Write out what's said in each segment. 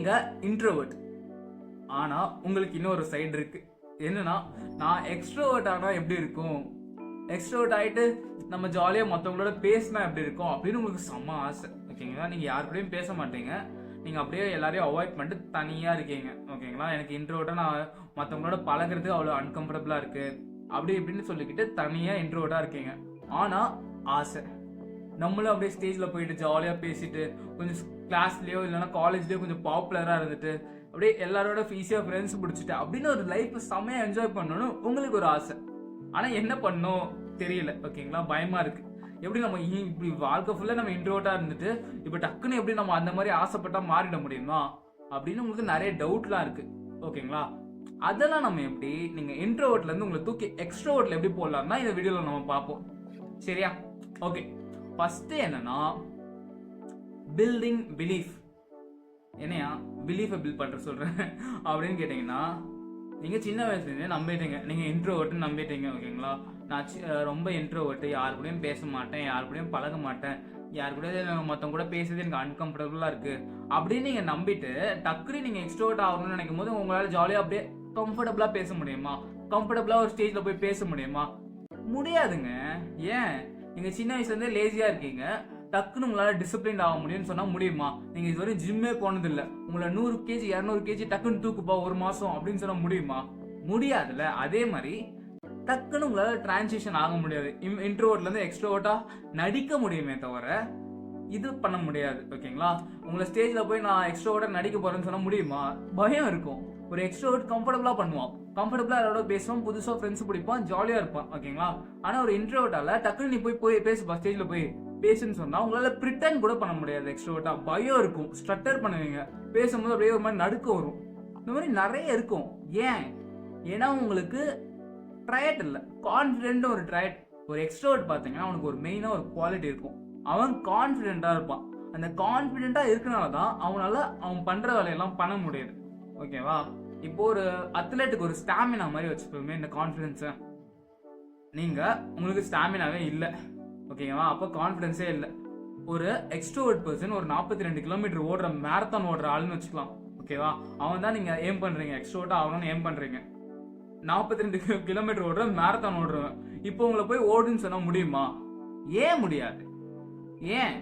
நீங்க இன்ட்ரோவர்ட். ஆனா உங்களுக்கு இன்னொரு சைடு இருக்கு. என்னன்னா, நான் எக்ஸ்ட்ரோவர்ட் ஆனா எப்படி இருக்கும், எக்ஸ்ட்ரோவர்ட் ஆயிட்டு நம்ம ஜாலியா மத்தவங்களோட பேசினா எப்படி இருக்கும் அப்படின்னு உங்களுக்கு செம்ம ஆசை. ஓகேங்களா? நீங்க யாரு கூடயும் பேச மாட்டீங்க, நீங்க அப்படியே எல்லாரையும் அவாய்ட் பண்ணிட்டு தனியா இருக்கீங்க. ஓகேங்களா? எனக்கு இன்ட்ரோவர்ட்டா நான் மத்தவங்களோட பழகிறதுக்கு அவ்வளவு அன்கம்ஃபர்டபுளா இருக்கு அப்படி இப்படின்னு சொல்லிக்கிட்டு தனியா இன்ட்ரோவர்ட்டா இருக்கீங்க. ஆனா ஆசை, நம்மளும் அப்படியே ஸ்டேஜ்ல போயிட்டு ஜாலியா பேசிட்டு கொஞ்சம் கிளாஸ்லயோ இல்லைன்னா காலேஜ்லயோ கொஞ்சம் பாப்புலரா இருந்துட்டு அப்படியே எல்லாரோட ஈஸியா ஃப்ரெண்ட்ஸ் பிடிச்சிட்டு அப்படின்னு ஒரு லைஃப் செம்மையா என்ஜாய் பண்ணணும்னு உங்களுக்கு ஒரு ஆசை. ஆனா என்ன பண்ணும் தெரியல. ஓகேங்களா? பயமா இருக்கு. எப்படி நம்ம இப்படி வாழ்க்கை ஃபுல்லா நம்ம இன்ட்ரோவர்ட்டா இருந்துட்டு இப்ப டக்குன்னு எப்படி நம்ம அந்த மாதிரி ஆசைப்பட்டா மாறிட முடியுமா அப்படின்னு உங்களுக்கு நிறைய டவுட்லாம் இருக்கு. ஓகேங்களா? அதெல்லாம் நம்ம எப்படி நீங்க இன்ட்ரோவர்ட்ல இருந்து உங்களை தூக்கி எக்ஸ்ட்ரோவர்ட்ல எப்படி போடலாம்னா இந்த வீடியோல நம்ம பார்ப்போம். சரியா? ஓகே. ஃபர்ஸ்ட் என்னன்னா, பில்டிங் பிலீஃப். என்னையா பிலீஃபை பில்ட் பண்ற சொல்றேன் அப்படின்னு கேட்டீங்கன்னா, நீங்க சின்ன வயசுலேருந்தே நம்பிட்டீங்க நீங்க இன்ட்ரோவர்ட்னு நம்பிட்டீங்க. ஓகேங்களா? நான் ரொம்ப இன்ட்ரோவர்ட், யாரு கூடயும் பேச மாட்டேன், யாரு கூடயும் பழக மாட்டேன், யாரு கூட மத்தவங்க கூட பேசுறது எனக்கு அன்கம்ஃபர்டபுளா இருக்கு அப்படின்னு நீங்க நம்பிட்டு டக்குனு நீங்க எக்ஸ்ட்ரோவர்ட் ஆகணும்னு நினைக்கும் போது உங்களால ஜாலியா அப்படியே கம்ஃபர்டபுளா பேச முடியுமா? கம்ஃபர்டபுளா ஒரு ஸ்டேஜ்ல போய் பேச முடியுமா? முடியாதுங்க. ஏன்? நீங்க சின்ன வயசுல இருந்தே லேசியா இருக்கீங்க. டக்குன்னு உங்களால டிசிப்ளின் ஆக முடியும்னு சொன்னா முடியுமா? நீங்க இதுவரை ஜிம்மே போனது இல்ல, உங்களை 100 கேஜி 200 கேஜி டக்குன்னு தூக்குப்பா ஒரு மாசம் அப்படின்னு சொன்னா முடியுமா? முடியாதுல்ல. அதே மாதிரி டக்குன்னு உங்களால டிரான்சிஷன் ஆக முடியாது. இன்ட்ரோவர்ட்ல இருந்து எக்ஸ்ட்ரோவர்ட்டா நடிக்க முடியுமே தவிர இது பண்ண முடியாது. ஓகேங்களா? உங்களை ஸ்டேஜ்ல போய் நான் எக்ஸ்ட்ரோவர்ட்டா நடிக்க போறேன்னு சொன்னா முடியுமா? பயம் இருக்கும். ஒரு எக்ஸ்ட்ரோவர்ட் கம்ஃபர்டபுளா பண்ணுவான், கம்ஃபர்டபுளா யாரோட பேசுவான், புதுசா ஃப்ரெண்ட்ஸ் பிடிப்பான், ஜாலியா இருப்பான். ஓகேங்களா? ஆனா ஒரு இன்ட்ரோவர்ட்டால டக்குன்னு நீ போய் பேசுப்பா, ஸ்டேஜ்ல போய் பேசுன்னு சொன்னா உங்களால பிரிட்டன் கூட பண்ண முடியாது. எக்ஸ்ட்ரோவர்ட்டா பயம் இருக்கும், ஸ்ட்ரட்டர் பண்ணுவீங்க, பேசும்போது அப்படியே ஒரு மாதிரி நடுக்க வரும். இந்த மாதிரி நிறைய இருக்கும். ஏன்? ஏன்னா உங்களுக்கு ட்ரையட் இல்ல, கான்ஃபிடென்ட் ஒரு ட்ரையட். ஒரு எக்ஸ்ட்ரோவர்ட் பாத்தீங்கன்னா அவனுக்கு ஒரு மெயினா ஒரு குவாலிட்டி இருக்கும், அவன் கான்ஃபிடென்ட்டா இருப்பான். அந்த கான்ஃபிடென்ட்டா இருக்கனால தான் அவனால அவன் பண்ற வேலையெல்லாம் பண்ண முடியுது. ஓகேவா? இப்போ ஒரு அத்லெட்டுக்கு ஒரு ஸ்டாமினா மாதிரி வச்சுப்போமே இந்த கான்ஃபிடென்ஸை. நீங்க உங்களுக்கு ஸ்டாமினாவே இல்லை. ஓகேவா? அப்போ கான்ஃபிடென்ஸே இல்லை. ஒரு எக்ஸ்ட்ரோவர்ட் பர்சன் ஒரு 42 கிலோமீட்டர் ஓடுற மேரத்தான் ஓடுற ஆளுன்னு வச்சுக்கலாம். ஓகேவா? அவன் தான் நீங்க ஏம் பண்றீங்க, எக்ஸ்ட்ரோவர்ட்டா ஆகணும்னு ஏம் பண்றீங்க. 42 கிலோமீட்டர் ஓடுற மேரத்தான் ஓடுறவன் இப்போ உங்களை போய் ஓடுன்னு சொன்னா முடியுமா? ஏன் முடியாது? ஏன்?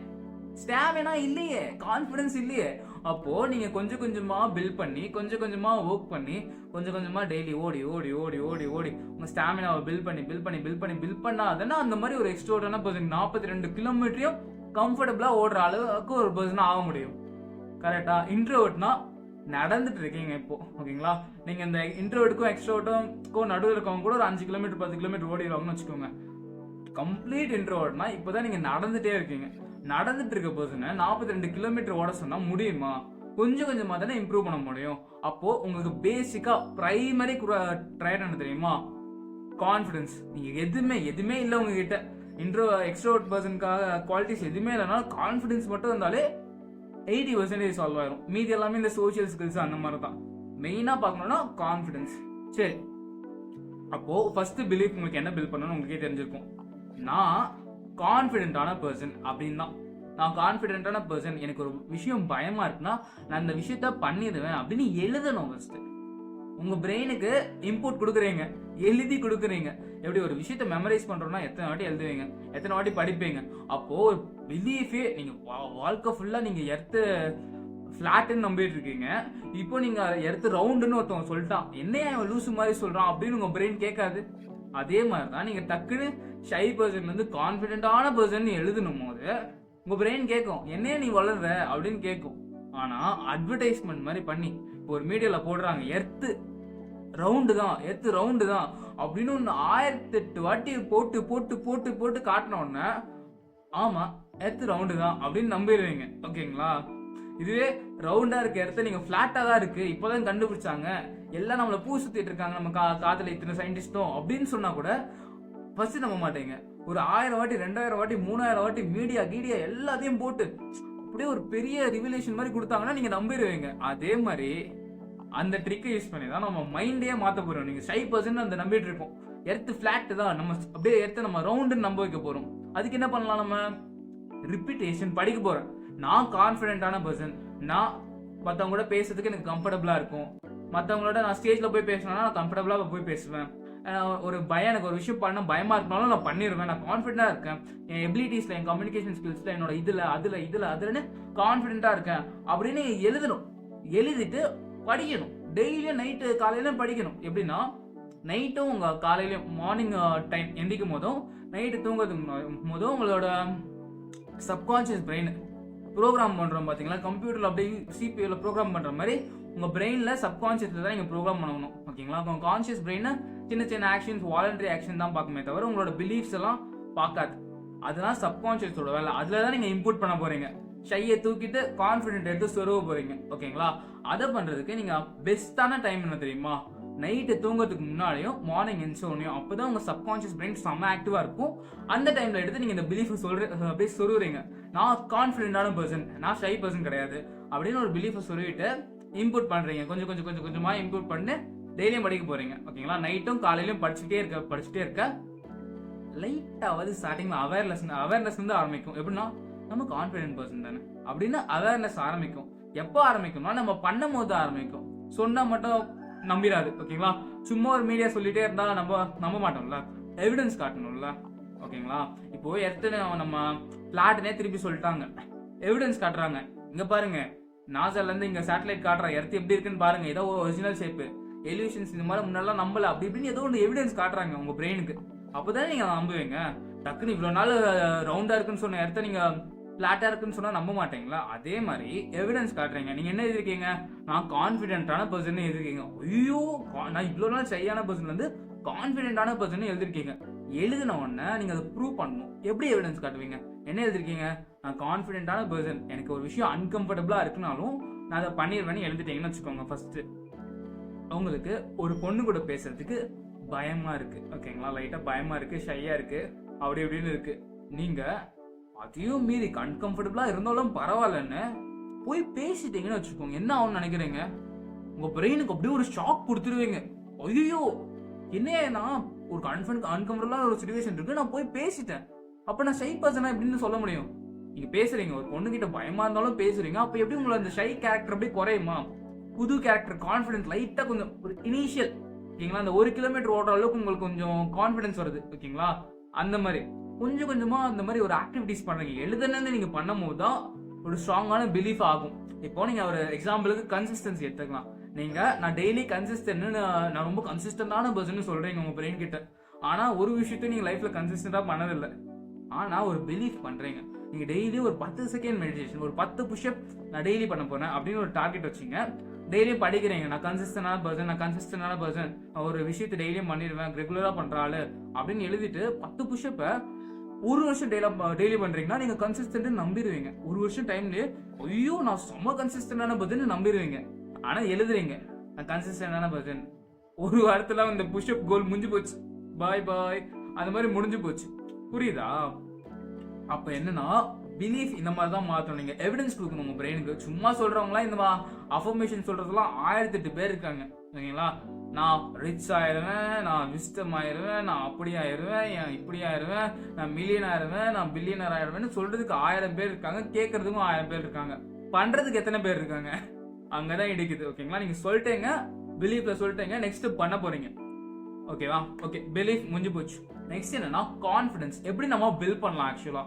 ஸ்டாமினா இல்லையே, கான்ஃபிடன்ஸ் இல்லையே. அப்போ நீங்க கொஞ்சம் கொஞ்சமா பில்ட் பண்ணி, கொஞ்சம் கொஞ்சமா ஒர்க் பண்ணி, கொஞ்சம் கொஞ்சமா டெய்லி ஓடி ஓடி ஓடி ஓடி ஓடி உங்க ஸ்டாமினாவை பில்ட் பண்ணாதானே அந்த மாதிரி ஒரு எக்ஸ்ட்ரோவர்ட்டான பர்சன் 42 கிலோமீட்டரையும் கம்ஃபர்டபுளா ஓடுற அளவுக்கு ஒரு பர்சன் ஆக முடியும். கரெக்டா? இன்ட்ரோவர்ட்னா நடந்துட்டு இருக்கீங்க இப்போ. ஓகேங்களா? நீங்க இந்த இன்ட்ரோவர்ட்டுக்கும் எக்ஸ்ட்ரோவர்ட்டுக்கும் நடுவில் இருக்கவங்க கூட ஒரு 5 கிலோமீட்டர் 10 கிலோமீட்டர் ஓடிடுவாங்கன்னு வச்சுக்கோங்க. கம்ப்ளீட் இன்ட்ரோவர்ட்னா இப்பதான் நீங்க நடந்துட்டே இருக்கீங்க. நடந்துட்டு இருக்க பர்சனை 42 கிலோமீட்டர் ஓட சொன்னா முடியுமா? கொஞ்சம் கொஞ்சமா தானே இம்ப்ரூவ் பண்ண முடியும். அப்போ உங்களுக்கு பேசிக்கா பிரைமரி ட்ரைட் என்ன தெரியுமா? கான்ஃபிடன்ஸ். நீங்க எதுவுமே இல்லை உங்ககிட்ட. எக்ஸ்ட்ரோவர்ட் பர்சனுக்காக குவாலிட்டிஸ் எதுவுமே இல்லைனா கான்ஃபிடன்ஸ் மட்டும் இருந்தாலே 80% சால்வ் ஆயிரும். மீதி எல்லாமே இந்த சோசியல் ஸ்கில்ஸ் அந்த மாதிரி தான். மெயினா பார்க்கணும்னா கான்ஃபிடன்ஸ். சரி, அப்போ ஃபர்ஸ்ட் பிலீஃப் உங்களுக்கு என்ன பில்ட் பண்ணணும்னு உங்களுக்கே தெரிஞ்சிருக்கும். நான் கான்ஃபிடென்ட்டான பர்சன் அப்படின்னா, நான் கான்ஃபிடென்ட்டான பர்சன், எனக்கு ஒரு விஷயம் பயமா இருக்குன்னா நான் அந்த விஷயத்த பண்ணிடுவேன் அப்படின்னு எழுதணும். ஃபர்ஸ்ட் உங்க பிரெயினுக்கு இன்புட் கொடுக்குறீங்க, எழுதி கொடுக்குறீங்க. எப்படி ஒரு விஷயத்த மெமரைஸ் பண்றோம்னா எத்தனை வாட்டி எழுதுவீங்க, எத்தனை வாட்டி படிப்பீங்க. அப்போ பிலீஃபே நீங்க வாழ்க்கை ஃபுல்லா நீங்க எர்த்து ஃபிளாட்னு நம்பிட்டு இருக்கீங்க. இப்போ நீங்க எர்த்து ரவுண்டுன்னு ஒருத்தவங்க சொல்லிட்டான், என்னையா லூசு மாதிரி சொல்றான் அப்படின்னு உங்க பிரெயின் கேட்காது. அதே மாதிரிதான் நீங்க டக்குன்னு ஷை பர்சன்ல இருந்து கான்பிடென்டான பர்சன் எழுதணும் போது உங்க பிரெயின் கேட்கும், என்னைய நீ வளர்ற அப்படின்னு கேட்கும். ஆனா அட்வர்டைஸ்மெண்ட் மாதிரி பண்ணி இப்போ ஒரு மீடியால போடுறாங்க, எர்த்து ரவுண்டு தான் அப்படின்னு 1008 வாட்டி போட்டு போட்டு போட்டு போட்டு காட்டின உடனே ஆமா எர்த்து ரவுண்டு தான் அப்படின்னு நம்பிடுவீங்க. ஓகேங்களா? இதுவே ரவுண்டா இருக்க இடத்த நீங்க பிளாட்டா தான் இருக்கு இப்பதான் கண்டுபிடிச்சாங்க, எல்லாம் நம்மள பூ சுத்திட்டு இருக்காங்க, நம்ம காதல இத்தனை சயின்டிஸ்டும் அப்படின்னு சொன்னா கூட ஃபர்ஸ்ட் நம்ப மாட்டீங்க. ஒரு 1000 வாட்டி 2000 வாட்டி 3000 வாட்டி மீடியா கீடியா எல்லாத்தையும் போட்டு அப்படியே ஒரு பெரிய ரிவலேஷன் மாதிரி கொடுத்தாங்கன்னா நீங்க நம்பிடுவீங்க. அதே மாதிரி அந்த ட்ரிக்கை யூஸ் பண்ணி தான் நம்ம மைண்டே மாத்த போறோம். நீங்க ஷை பர்சன் அந்த நம்பிட்டு இருக்கோம், எர்த்து பிளாட் தான், நம்ம அப்படியே எர்த்து நம்ம ரவுண்டுன்னு நம்ப வைக்க போறோம். அதுக்கு என்ன பண்ணலாம்? நம்ம ரிப்பீட்டேஷன் படிக்க போறேன். நான் கான்ஃபிடென்ட்டான பர்சன், நான் மற்றவங்க கூட பேசுறதுக்கு எனக்கு கம்ஃபர்டபுளா இருக்கும். மற்றவங்களோட நான் ஸ்டேஜ்ல போய் பேசணும்னா நான் கம்ஃபர்டபுளா போய் பேசுவேன். ஒரு பயம், எனக்கு ஒரு விஷயம் பண்ண பயமா இருக்கனாலும் நான் பண்ணிடுவேன். நான் கான்ஃபிடென்ட்டா இருக்கேன். என் எபிலிட்டிஸ்ல, என் கம்யூனிகேஷன் ஸ்கில்ஸ்ல, என்னோட அதுலன்னு கான்ஃபிடென்ட்டா இருக்கேன் அப்படின்னு எழுதணும். எழுதிட்டு படிக்கணும். டெய்லியும் நைட்டு காலையில படிக்கணும். எப்படின்னா நைட்டும் உங்க காலையிலயும் மார்னிங் டைம் எந்திக்கும் போதும் நைட்டு தூங்குறதுக்கு போதும் உங்களோட சப்கான்சியஸ் பிரெயின் ப்ரோக்ராம் பண்றோம் பாத்தீங்களா, கம்ப்யூட்டர்ல அப்படியே சிபியூல ப்ரோக்ராம் பண்ற மாதிரி உங்க பிரெயின்ல சப்கான்சியஸ்ல தான் நீங்க ப்ரோக்ராம் பண்ணணும். ஓகேங்களா? உங்க கான்சியஸ் பிரெயின் சின்ன சின்ன ஆக்ஷன்ஸ், வாலண்டரி ஆக்ஷன் தான் பார்க்குமே தவிர உங்களோட பிலீஃப்ஸ் எல்லாம் பார்க்காது. அதெல்லாம் சப்கான்சியஸோட வேலை. அதுல தான் நீங்க இன்புட் பண்ண போறீங்க. ஷையை தூக்கிட்டு கான்ஃபிடென்ட் எடுத்து சொருவ போறீங்க. ஓகேங்களா? அதை பண்றதுக்கு நீங்க பெஸ்டான டைம் என்ன தெரியுமா? நைட்டு தூங்குறதுக்கு முன்னாடியும் மார்னிங் எந்திரிச்சோடனையும். அப்பதான் உங்க சப்கான்சியஸ் பிரெயின் செம்ம ஆக்டிவா இருக்கும். அந்த டைம்ல எடுத்து நீங்க இந்த பிலீஃப் அப்படியே சொருவுறீங்க. நான் கான்ஃபிடென்டான பர்சன், நான் ஷை பர்சன் கிடையாது அப்படின்னு ஒரு பிலீஃபை சொருவிட்டு இன்புட் பண்றீங்க. கொஞ்சம் கொஞ்சமா இன்புட் பண்ணி டெய்லியும் படிக்க போறீங்க. ஓகேங்களா? நைட்டும் காலையிலும் படிச்சுட்டே இருக்க லைட்டாவது ஸ்டார்டிங்ல அவேர்னஸ் வந்து ஆரம்பிக்கும். எப்படின்னா நம்ம கான்ஃபிடென்ட் பர்சன் தானே அப்படின்னு அவேர்னஸ் ஆரம்பிக்கும். எப்போ ஆரம்பிக்கும்னா நம்ம பண்ணும் போது ஆரம்பிக்கும். சொன்னா மட்டும் நம்பிடாது. ஓகேங்களா? சும்மா ஒரு மீடியா சொல்லிட்டே இருந்தா நம்ம நம்ப மாட்டோம்ல, எவிடன்ஸ் காட்டணும்ல. ஓகேங்களா? இப்போ எத்தனை நம்ம பிளாட்னே திருப்பி சொல்லிட்டாங்க, எவிடன்ஸ் காட்டுறாங்க. இங்க பாருங்க, நாசால இருந்து இங்க சேட்டலைட் காட்டுற எர்த் எப்படி இருக்குன்னு பாருங்க, ஏதோ ஒரிஜினல் ஷேப், எலிவேஷன்ஸ் இந்த மாதிரி முன்னெல்லாம் நம்பல, அப்படி இப்படின்னு ஏதோ ஒன்று எவிடன்ஸ் காட்டுறாங்க உங்க பிரெயினுக்கு. அப்போதான் நீங்க நம்புவீங்க. டக்குன்னு இவ்வளவு நாள் ரவுண்டா இருக்குன்னு சொன்ன இடத்த நீங்க பிளாட்டா இருக்குன்னு சொன்னா நம்ப மாட்டீங்களா? அதே மாதிரி எவிடன்ஸ் காட்டுறீங்க. நீங்க என்ன எழுதிருக்கீங்க? நான் கான்பிடென்டான பர்சன் எழுதிருக்கீங்க. ஐயோ, நான் இவ்வளவு நாள் சரியான பர்சன் வந்து கான்பிடென்டான பர்சன் எழுதிருக்கீங்க. எழுதின உடனே நீங்க அதை ப்ரூவ் பண்ணணும். எப்படி எவிடன்ஸ் காட்டுவீங்க? என்ன எழுதிருக்கீங்க? நான் கான்பிடென்டான பர்சன், எனக்கு ஒரு விஷயம் அன்கம்ஃபர்டபுளா இருக்குனாலும் நான் அதை பண்ணிடுவேன்னு எழுதிட்டீங்கன்னு வச்சுக்கோங்க. ஃபர்ஸ்ட் உங்களுக்கு ஒரு பொண்ணு கூட பேசுறதுக்கு பயமா இருக்கு. ஓகேங்களா? லைட்டா பயமா இருக்கு, ஷையா இருக்கு, அப்படி இப்படின்னு இருக்கு. நீங்க அதையும் மீறி அன்கம்ஃபர்டபுளா இருந்தாலும் பரவாயில்லன்னு போய் பேசிட்டீங்கன்னு வச்சுக்கோங்க. என்ன ஆகும்னு நினைக்கிறீங்க? உங்க பிரெயினுக்கு அப்படியே ஒரு ஷாக் கொடுத்துருவீங்க. ஐயோ, என்ன ஒரு அன்கம்ஃபர்டபுளான ஒரு சிச்சுவேஷன் இருக்கு, நான் போய் பேசிட்டேன், அப்ப நான் ஷை பர்சனா எப்படின்னு சொல்ல முடியும்? நீங்க பேசுறீங்க, ஒரு பொண்ணு கிட்ட பயமா இருந்தாலும் பேசுறீங்க, அப்ப எப்படி உங்களை அந்த ஷை கேரக்டர் அப்படியே குறையுமா? புது கேரக்டர் கான்ஃபிடன்ஸ் லைட்டா கொஞ்சம் ஒரு இனிஷியல், ஓகேங்களா, அந்த 1 கிலோமீட்டர் ஓடுற அளவுக்கு உங்களுக்கு கொஞ்சம் கான்ஃபிடன்ஸ் வருது. ஓகேங்களா? அந்த மாதிரி கொஞ்சம் கொஞ்சமா அந்த மாதிரி ஒரு ஆக்டிவிட்டிஸ் பண்றீங்க. எழுதுனது நீங்க பண்ணும் போது தான் ஒரு ஸ்ட்ராங்கான பிலீஃப் ஆகும். இப்போ நீங்க ஒரு எக்ஸாம்பிளுக்கு கன்சிஸ்டன்சி எடுத்துக்கலாம். நீங்க நான் டெய்லி கன்சிஸ்டன்ட், நான் ரொம்ப கன்சிஸ்டன்டான பர்சன் சொல்றீங்க உங்க பிரெயின் கிட்ட. ஆனா ஒரு விஷயத்தையும் நீங்க லைஃப்ல கன்சிஸ்டன்டா பண்ணதில்லை. ஆனா ஒரு பிலீஃப் பண்றீங்க. நீங்க டெய்லி ஒரு 10 செகண்ட் மெடிடேஷன், ஒரு 10 புஷ்அப் நான் டெய்லி பண்ண போறேன் அப்படின்னு ஒரு டார்கெட் வச்சுங்க. டெய்லியும் படிக்கிறீங்க, நான் கன்சிஸ்டன்டான பர்சன், ஒரு விஷயத்தை டெய்லியும் பண்ணிடுவேன், ரெகுலரா பண்ற ஆளு அப்படின்னு எழுதிட்டு 10 புஷ்அப்பை 1 வருஷம் டெய்லி பண்றீங்கன்னா நீங்க கன்சிஸ்டன்ட் நம்பிடுவீங்க. 1 வருஷம் டைம்லயே ஐயோ நான் செம்ம கன்சிஸ்டன்டான பர்சன் நம்பிடுவீங்க. ஆனா எழுதுறீங்க நான் கன்சிஸ்டன்டான பர்சன், 1 வாரத்துல இந்த புஷ்அப் கோல் முடிஞ்சு போச்சு, பாய் பாய், அந்த மாதிரி முடிஞ்சு போச்சு. புரியுதா? அப்ப என்னன்னா பிலீஃப் இந்த மாதிரி தான் மாற்றணும். நீங்க எவிடன்ஸ் கொடுக்கணும் உங்க பிரெயினுக்கு. சும்மா சொல்றவங்களாம் இந்த அஃபர்மேஷன் சொல்றதுலாம் 1008 பேர் இருக்காங்க. ஓகேங்களா? நான் ரிச் ஆயிருவேன், நான் விஸ்டம் ஆயிருவேன், நான் அப்படி ஆயிருவேன், இப்படி ஆயிருவேன், நான் மில்லியன் ஆயிருவேன், நான் பில்லியனர் ஆயிருவேன்னு சொல்றதுக்கு 1000 பேர் இருக்காங்க, கேட்கறதுக்கும் 1000 பேர் இருக்காங்க. பண்றதுக்கு எத்தனை பேர் இருக்காங்க? அங்கதான் இடிக்குது. ஓகேங்களா? நீங்க சொல்லிட்டீங்க, பிலீஃப்ல சொல்லிட்டீங்க, நெக்ஸ்ட் பண்ண போறீங்க. ஓகேவா? ஓகே, பிலீஃப் முடிஞ்சு போச்சு. நெக்ஸ்ட் என்னன்னா கான்ஃபிடன்ஸ். எப்படி நம்ம பில்ட் பண்ணலாம்? ஆக்சுவலா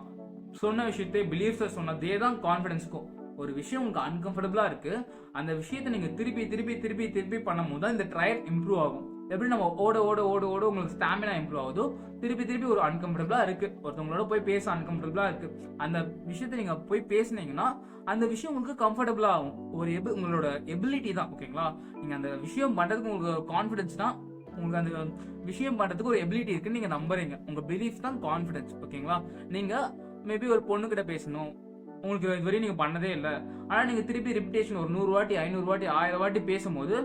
சொன்ன விஷயத்தை பிலீஃப்ஸை சொன்னதே தான் கான்ஃபிடன்ஸ்க்கும். ஒரு விஷயம் உங்களுக்கு அன்கம்ஃபர்டபுளா இருக்கு, அந்த விஷயத்தை நீங்க திருப்பி பண்ணும் போது இந்த ட்ரையல் இம்ப்ரூவ் ஆகும். எப்படி நம்ம ஓட உங்களுக்கு ஸ்டாமினா இம்ப்ரூவ் ஆகுதோ, திருப்பி ஒரு அன்கம்ஃபர்டபுளா இருக்கு, ஒருத்தவங்களோட போய் பேச அன்கம்ஃபர்டபுளா இருக்கு, அந்த விஷயத்தை நீங்க போய் பேசினீங்கன்னா அந்த விஷயம் உங்களுக்கு கம்ஃபர்டபுளா ஆகும். உங்களோட எபிலிட்டி தான். ஓகேங்களா? நீங்க அந்த விஷயம் பண்றதுக்கு உங்களுக்கு கான்ஃபிடன்ஸ் தான், உங்களுக்கு அந்த விஷயம் பண்றதுக்கு ஒரு எபிலிட்டி இருக்குன்னு நீங்க நம்புறீங்க. உங்க பிலீஃப் தான் கான்ஃபிடன்ஸ். ஓகேங்களா? நீங்க மேபி ஒரு பொண்ணு கிட்ட பேசணும், உங்களுக்கு இதுவரையும் நீங்க பண்ணதே இல்லை, ஆனா நீங்க திருப்பி ரிப்பிட்டேஷன் ஒரு 100 வாட்டி 500 வாட்டி 1000 வாட்டி பேசும்போது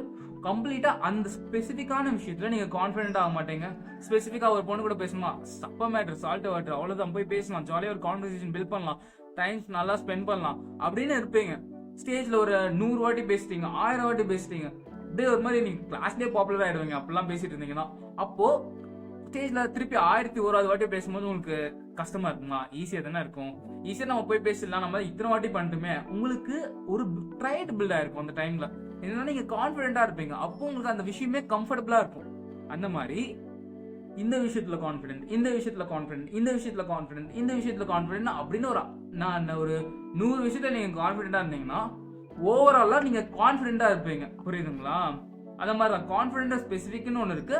கம்ப்ளீட்டா அந்த ஸ்பெசிஃபிக்கான விஷயத்துல நீங்க கான்ஃபிடென்ட் ஆக மாட்டீங்க. ஸ்பெசிஃபிக்கா ஒரு பொண்ணு கூட பேசணுமா, சப்ப மேட்டர், சால்ட் வாட்டர், அவ்வளவுதான், போய் பேசலாம், ஜாலியா ஒரு கான்வர்சேஷன் பில்ட் பண்ணலாம், டைம் நல்லா ஸ்பெண்ட் பண்ணலாம் அப்படின்னு இருப்பீங்க. ஸ்டேஜ்ல ஒரு 100 வாட்டி பேசிட்டீங்க, 1000 வாட்டி பேசிட்டீங்க, அப்படியே ஒரு மாதிரி நீங்க கிளாஸ்லயே பாப்புலர் ஆயிடுவீங்க அப்படிலாம் பேசிட்டு இருந்தீங்கன்னா. அப்போ ஸ்டேஜ்ல திருப்பி 1001 வாட்டி பேசும்போது உங்களுக்கு கஷ்டமா இருக்குமா? ஈஸியா தானே இருக்கும். ஈஸியா நம்ம போய் பேசிடலாம், நம்ம இத்தனை வாட்டி பண்ணிட்டுமே உங்களுக்கு ஒரு ட்ரைட் பில்ட் ஆயிருக்கும். அந்த டைம்ல என்னன்னா நீங்க கான்பிடென்டா இருப்பீங்க. அப்போ உங்களுக்கு அந்த விஷயமே கம்ஃபர்டபுளா இருக்கும். அந்த மாதிரி இந்த விஷயத்துல கான்பிடென்ட், இந்த விஷயத்துல கான்பிடென்ட், இந்த விஷயத்துல கான்பிடென்ட், இந்த விஷயத்துல கான்பிடென்ட் அப்படின்னு நான் ஒரு 100 விஷயத்துல நீங்க கான்பிடென்டா இருந்தீங்கன்னா ஓவராலா நீங்க கான்பிடென்டா இருப்பீங்க. புரியுதுங்களா? அந்த மாதிரி தான் கான்பிடென்ட் ஸ்பெசிஃபிக்னு ஒன்று இருக்கு,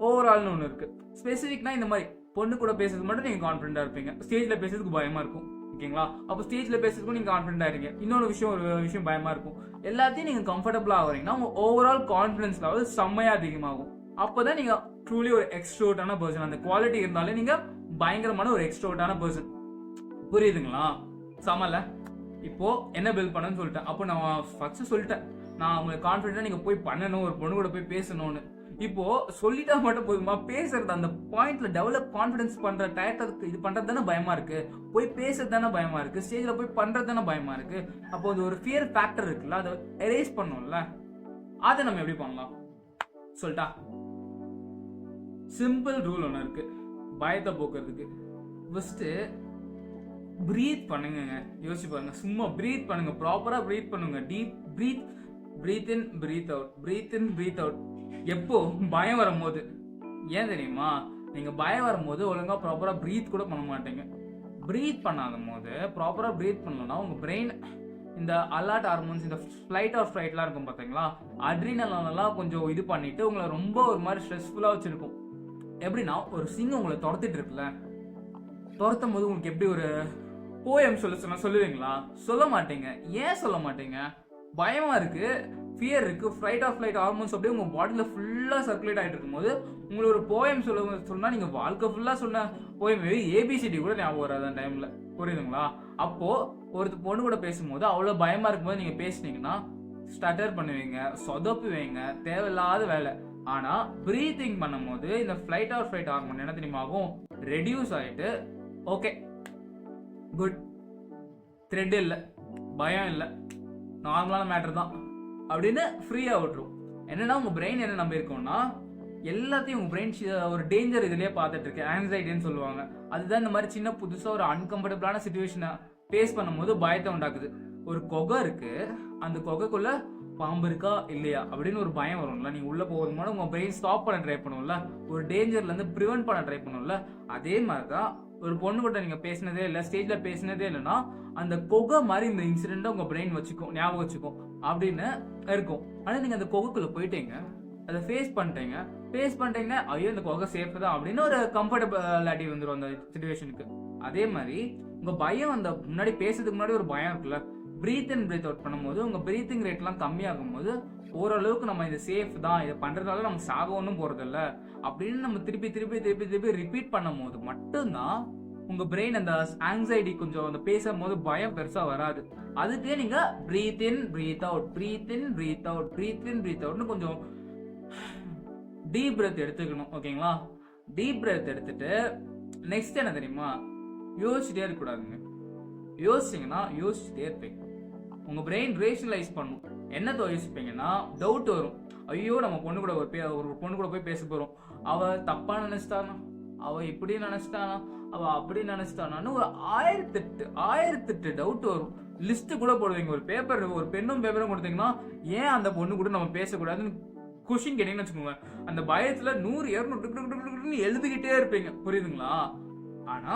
ஓவரால்னு ஒன்று இருக்கு. ஸ்பெசிஃபிக்னா இந்த மாதிரி பொண்ணு கூட பேசுறதுக்கு மட்டும் நீங்க கான்பிடென்டா இருப்பீங்க. ஸ்டேஜ்ல பேசுறதுக்கு பயமா இருக்கும். ஓகேங்களா? அப்போ ஸ்டேஜ்ல பேசுறதுக்கும் நீங்க கான்பிடென்டா இருங்க. இன்னொரு விஷயம் பயமா இருக்கும். எல்லாத்தையும் நீங்க கம்ஃபர்டபுளா ஆகிறீங்கன்னா உங்க ஓவரால் கான்பிடன்ஸ் லெவல் செம்மையா அதிகமாகும். அப்பதான் நீங்க ட்ரூலி ஒரு எக்ஸ்ட்ரோட்டான பர்சன். அந்த குவாலிட்டி இருந்தாலே நீங்க பயங்கரமான ஒரு எக்ஸ்ட்ரோட்டான பர்சன். புரியுதுங்களா? சமல இப்போ என்ன பில்ட் பண்ணணும்னு சொல்லிட்டேன். அப்போ நான் ஃபர்ஸ்ட் சொல்லிட்டேன், நான் உங்களுக்கு கான்ஃபிடென்ட்டா நீங்க போய் பண்ணணும், ஒரு பொண்ணு கூட போய் பேசணும்னு. இப்போ சொல்லிட்டா மட்டும் போதுமா? பேசுறது அந்த பாயிண்ட்ல டெவலப் கான்ஃபிடன்ஸ் பண்ற டயத்துக்கு இது பண்றது தானே பயமா இருக்கு. போய் பேசுறது தானே பயமா இருக்கு. ஸ்டேஜ்ல போய் பண்றது தானே பயமா இருக்கு. அப்போ அது ஒரு ஃபியர் ஃபேக்டர் இருக்குல்ல, அதை எரேஸ் பண்ணும்ல. அதை நம்ம எப்படி பண்ணலாம் சொல்லிட்டா? சிம்பிள் ரூல் ஒன்று இருக்கு பயத்தை போக்குறதுக்கு. ஃபர்ஸ்ட் பிரீத் பண்ணுங்க. யோசிச்சு பாருங்க. சும்மா பிரீத் பண்ணுங்க. ப்ராப்பரா பிரீத் பண்ணுங்க. டீப் பிரீத், பிரீத் இன் பிரீத் அவுட், பிரீத் இன் பிரீத் அவுட். எப்போ பயம் வரும்போது. ஏன் தெரியுமா? நீங்க பயம் வரும்போது ஒழுங்கா ப்ராப்பரா பிரீத் கூட பண்ண மாட்டீங்க. பிரீத் பண்ணாத போது ப்ராப்பரா பிரீத் பண்ணலன்னா உங்க பிரெயின் இந்த அலர்ட் ஹார்மோன்ஸ், இந்த ஃபிளைட் ஆர் ஃப்ளைட்லாம் இருக்கும் பார்த்தீங்களா, அட்ரினலாம் கொஞ்சம் இது பண்ணிட்டு உங்களை ரொம்ப ஒரு மாதிரி ஸ்ட்ரெஸ்ஃபுல்லா வச்சிருக்கும். எப்படின்னா ஒரு சிங்கம் உங்களை துரத்திட்டு இருக்குல்ல, துரத்தும் போது உங்களுக்கு எப்படி ஒரு போயம் சொல்லுவீங்களா? சொல்ல மாட்டீங்க. ஏன் சொல்ல மாட்டீங்க? பயமா இருக்கு, ஃபியர் இருக்கு, ஃப்ளைட் ஆஃப் ஃப்ளைட் ஹார்மோன்ஸ் அப்படியே உங்க பாடியில ஃபுல்லா சர்க்குலேட் ஆகிட்டு இருக்கும்போது உங்களுக்கு ஒரு போயம் சொன்னா நீங்க வாழ்க்கை ஃபுல்லா சொன்ன போயம் ஏபிசிடி கூட ஞாபகம் வராது அந்த டைம்ல. புரியுதுங்களா? அப்போ ஒரு பொண்ணு கூட பேசும்போது அவ்வளவு பயமா இருக்கும்போது நீங்க பேசுனீங்கன்னா ஸ்டட்டர் பண்ணுவீங்க, சொதப்புவீங்க, தேவையில்லாத வேலை. ஆனா பிரீத்திங் பண்ணும் போது இந்த ஃபிளைட் ஆர் ஃப்ளைட் ஹார்மோன் என்ன தெரியுமா ஆகும்? ரெடியூஸ் ஆயிட்டு ஓகே குட், த்ரெட் இல்லை, பயம் இல்லை, நார்மலான மேட்டர் தான் அப்படின்னு ஃப்ரீயா விட்டுரும். என்னன்னா உங்க பிரெயின் என்ன நம்பி இருக்கோம்னா எல்லாத்தையும் உங்க பிரெயின் ஒரு டேஞ்சர் இதுலயே பார்த்துட்டு இருக்கு, ஆங்ஸைட்டின்னு சொல்லுவாங்க. அதுதான் இந்த மாதிரி சின்ன புதுசா ஒரு அன்கம்ஃபர்டபுளான சிச்சுவேஷனை ஃபேஸ் பண்ணும்போது பயத்தை உண்டாக்குது. ஒரு குகை இருக்கு, அந்த குகைக்குள்ள பாம்பு இருக்கா இல்லையா அப்படின்னு ஒரு பயம் வரும்ல. நீங்க உள்ள போகிறது மூலம் உங்க பிரெயின் ஸ்டாப் பண்ண ட்ரை பண்ணும்ல, ஒரு டேஞ்சர்ல இருந்து ப்ரிவென்ட் பண்ண ட்ரை பண்ணும்ல. அதே மாதிரிதான் ஒரு பொண்ணு கூட நீங்க பேசினதே இல்லை, ஸ்டேஜ்ல பேசினதே இல்லைன்னா அந்த குகை மாதிரி இந்த இன்சிடென்ட்டை உங்க பிரெயின் வச்சுக்கும், ஞாபகம் வச்சுக்கும் அப்படின்னு இருக்கும். ஆனா நீங்க அந்த குகைக்குள்ள போயிட்டீங்க, அதை ஃபேஸ் பண்ணிட்டீங்க, ஐயோ இந்த குகை சேஃப் தான் அப்படின்னு ஒரு கம்ஃபர்டபிலிட்டி வந்துடும் அந்த சிச்சுவேஷனுக்கு. அதே மாதிரி உங்க பயம் அந்த முன்னாடி பேசுறதுக்கு முன்னாடி ஒரு பயம் இருக்குல்ல, பிரீத் இன் பிரீத் அவுட் பண்ணும்போது உங்க பிரீத்திங் ரேட்லாம் கம்மியாகும் போது ஓரளவுக்கு நம்ம இது சேஃப் தான், இதை பண்றதுனால நம்ம சாக ஒன்றும் போறதில்ல அப்படின்னு நம்ம திருப்பி ரிப்பீட் பண்ணும் போது மட்டும்தான் உங்க பிரெயின் அந்த ஆங்ஸைட்டி கொஞ்சம் அந்த பேசும்போது பயம் பெருசா வராது. அதுக்கே நீங்க பிரீத் இன் பிரீத் அவுட், பிரீத் இன் பிரீத் அவுட், பிரீத் இன் பிரீத் அவுட்னு கொஞ்சம் டீப் பிரெத் எடுத்துக்கணும். ஓகேங்களா? டீப் பிரெத் எடுத்துட்டு நெக்ஸ்ட் என்ன தெரியுமா? யோசிச்சுட்டே இருக்கக்கூடாதுங்க. யோசிச்சிங்கன்னா யோசிச்சுட்டே இருப்பீங்க. உங்க பிரெயின் ரேஷனலைஸ் பண்ணும். என்னத்தை யோசிப்பீங்கன்னா டவுட் வரும். ஐயோ நம்ம பொண்ணு கூட ஒரு பொண்ணு கூட போய் பேச போறோம், அவ தப்பா நினைச்சிட்டானா, அவ இப்படி நினைச்சிட்டானா, அவ அப்படி நினைச்சிட்டானான்னு ஒரு 1008 டவுட் வரும். லிஸ்ட் கூட போடுவீங்க. ஒரு பெண்ணும் பேப்பரும் கொடுத்தீங்கன்னா ஏன் அந்த பொண்ணு கூட நம்ம பேசக்கூடாதுன்னு கொஸ்டின் கேட்டீங்கன்னு வச்சுக்கோங்க, அந்த பயத்துல 100 200 எழுதிக்கிட்டே இருப்பீங்க. புரியுதுங்களா? ஆனா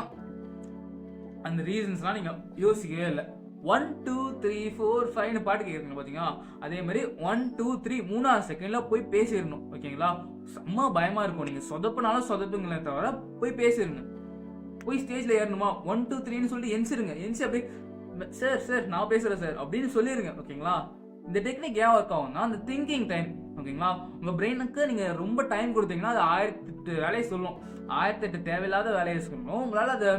அந்த ரீசன்ஸ்லாம் நீங்க யோசிக்கவே இல்லை. 1 2 3 4 5 பாட்டு கேட்குறீங்க பாத்தீங்களா, அதே மாதிரி 1 2 3 3 செகண்ட்ல போய் பேசிடணும். ஓகேங்களா? செம்ம பயமா இருக்கும். நீங்க சொதப்புனாலும் சொதப்புங்களே தவிர போய் பேசிருங்க. போய் ஸ்டேஜ்ல ஏறணுமா 1 2 3ன்னு சொல்லிட்டு எந்திரிச்சு அப்படியே சார் நான் பேசுறேன் சார் அப்படின்னு சொல்லிருங்க. ஓகேங்களா? இந்த டெக்னிக் ஏன் ஒர்க் ஆகும்னா அந்த திங்கிங் டைம். ஓகேங்களா? உங்க பிரெயினுக்கு நீங்க ரொம்ப டைம் கொடுத்தீங்கன்னா அது 1008 வேலையை சொல்லும், 1008 தேவையில்லாத வேலையை சொல்லணும். உங்களால அதை